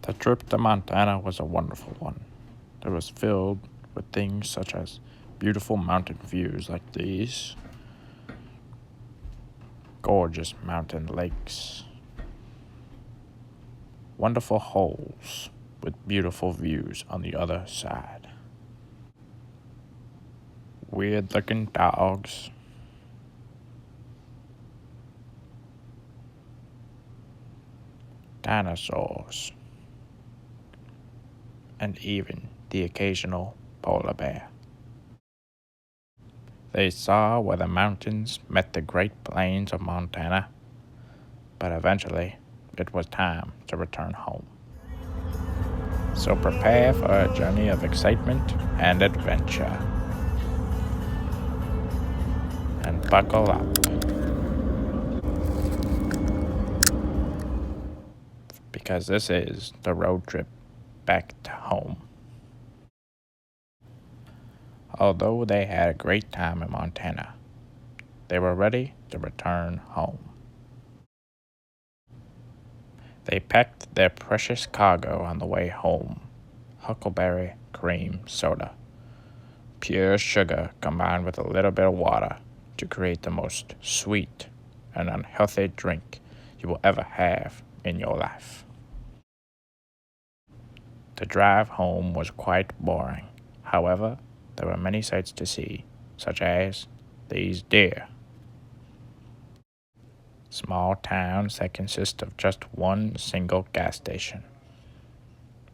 The trip to Montana was a wonderful one. It was filled with things such as beautiful mountain views like these, gorgeous mountain lakes, wonderful holes with beautiful views on the other side, weird looking dogs, dinosaurs, and even the occasional polar bear. They saw where the mountains met the Great Plains of Montana, but eventually it was time to return home. So prepare for a journey of excitement and adventure. And buckle up. Because this is the road trip back to home. Although they had a great time in Montana, they were ready to return home. They packed their precious cargo on the way home: huckleberry cream soda, pure sugar combined with a little bit of water to create the most sweet and unhealthy drink you will ever have in your life. The drive home was quite boring. However, there were many sights to see, such as these deer. Small towns that consist of just one single gas station.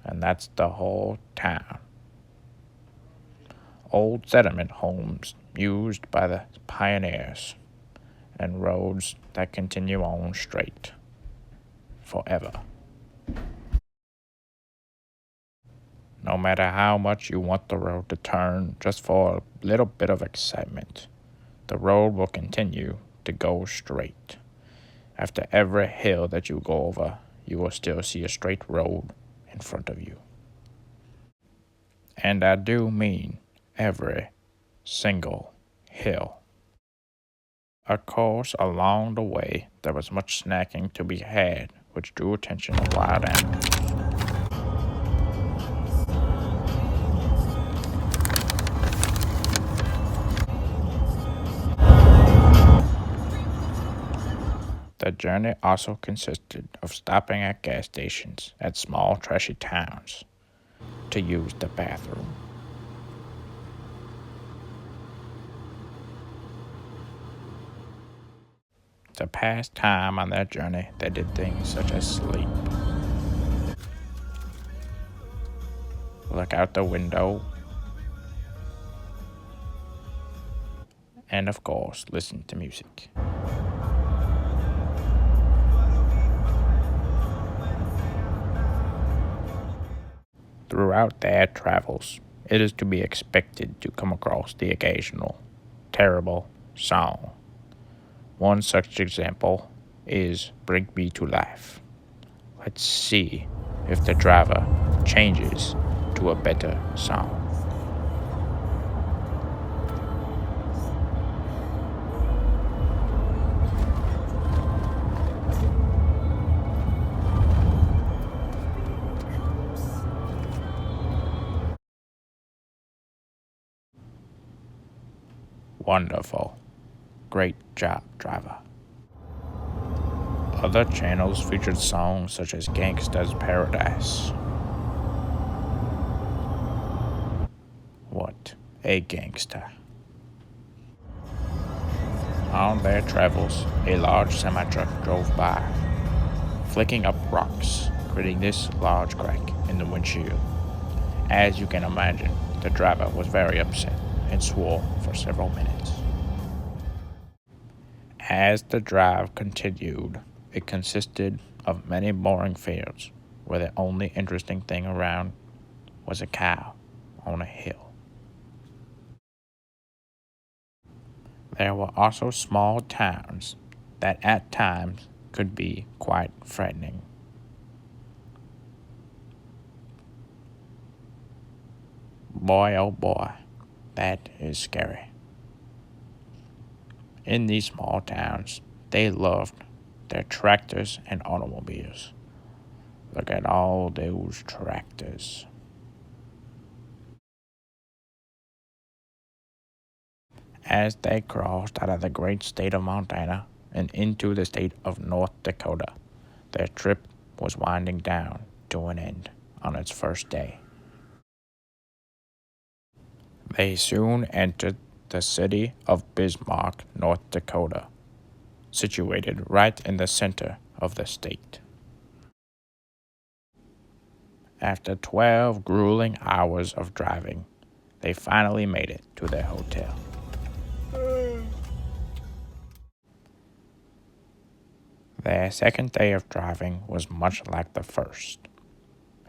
And that's the whole town. Old settlement homes used by the pioneers, and roads that continue on straight forever. No matter how much you want the road to turn just for a little bit of excitement, the road will continue to go straight. After every hill that you go over, you will still see a straight road in front of you. And I do mean every single hill. Of course, along the way, there was much snacking to be had, which drew attention of wild animals. The journey also consisted of stopping at gas stations at small trashy towns to use the bathroom. To pass time on their journey, they did things such as sleep, look out the window, and of course, listen to music. Throughout their travels, it is to be expected to come across the occasional terrible song. One such example is Bring Me to Life. Let's see if the driver changes to a better song. Wonderful. Great job, driver. Other channels featured songs such as Gangsta's Paradise. What a gangster. On their travels, a large semi-truck drove by, flicking up rocks, creating this large crack in the windshield. As you can imagine, the driver was very upset and swore for several minutes. As the drive continued, it consisted of many boring fields where the only interesting thing around was a cow on a hill. There were also small towns that at times could be quite frightening. Boy, oh boy, that is scary. In these small towns, they loved their tractors and automobiles. Look at all those tractors. As they crossed out of the great state of Montana and into the state of North Dakota, their trip was winding down to an end on its first day. They soon entered the city of Bismarck, North Dakota, situated right in the center of the state. After 12 grueling hours of driving, they finally made it to their hotel. Their second day of driving was much like the first.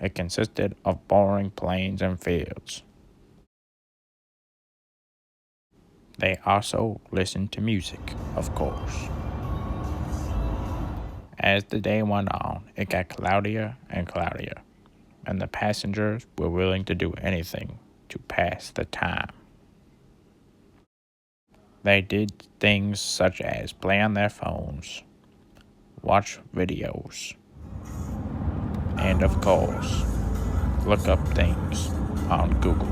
It consisted of boring plains and fields. They also listened to music, of course. As the day went on, it got cloudier and cloudier, and the passengers were willing to do anything to pass the time. They did things such as play on their phones, watch videos, and of course, look up things on Google.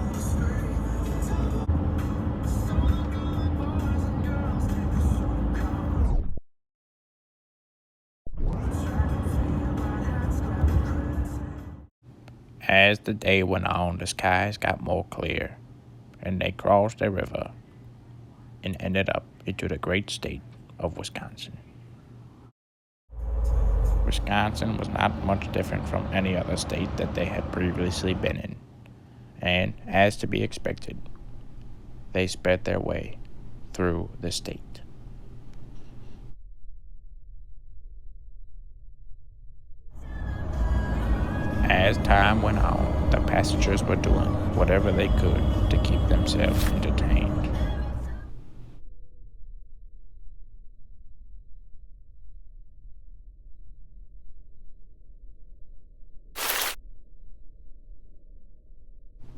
As the day went on, the skies got more clear, and they crossed a river and ended up into the great state of Wisconsin. Wisconsin was not much different from any other state that they had previously been in, and as to be expected, they sped their way through the state. As time went on, the passengers were doing whatever they could to keep themselves entertained.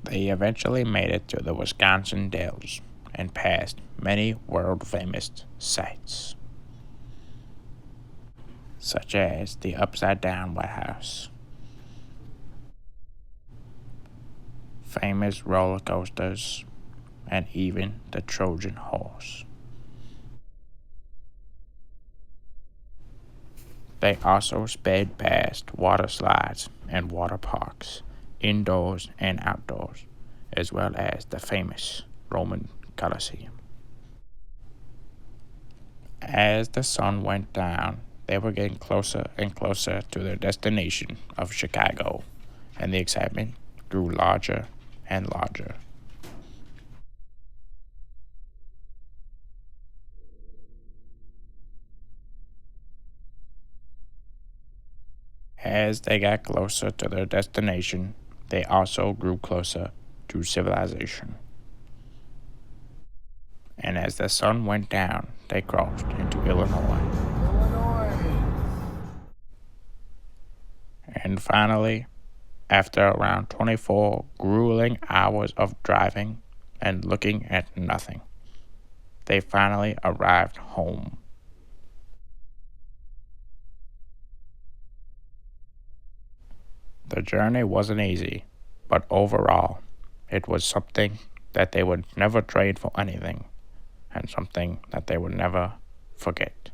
They eventually made it to the Wisconsin Dells and passed many world-famous sights, such as the upside-down White House, famous roller coasters, and even the Trojan horse. They also sped past water slides and water parks, indoors and outdoors, as well as the famous Roman Colosseum. As the sun went down, they were getting closer and closer to their destination of Chicago, and the excitement grew larger and larger. As they got closer to their destination, they also grew closer to civilization. And as the sun went down, they crossed into Illinois. And finally, after around 24 grueling hours of driving and looking at nothing, they finally arrived home. The journey wasn't easy, but overall, it was something that they would never trade for anything, and something that they would never forget.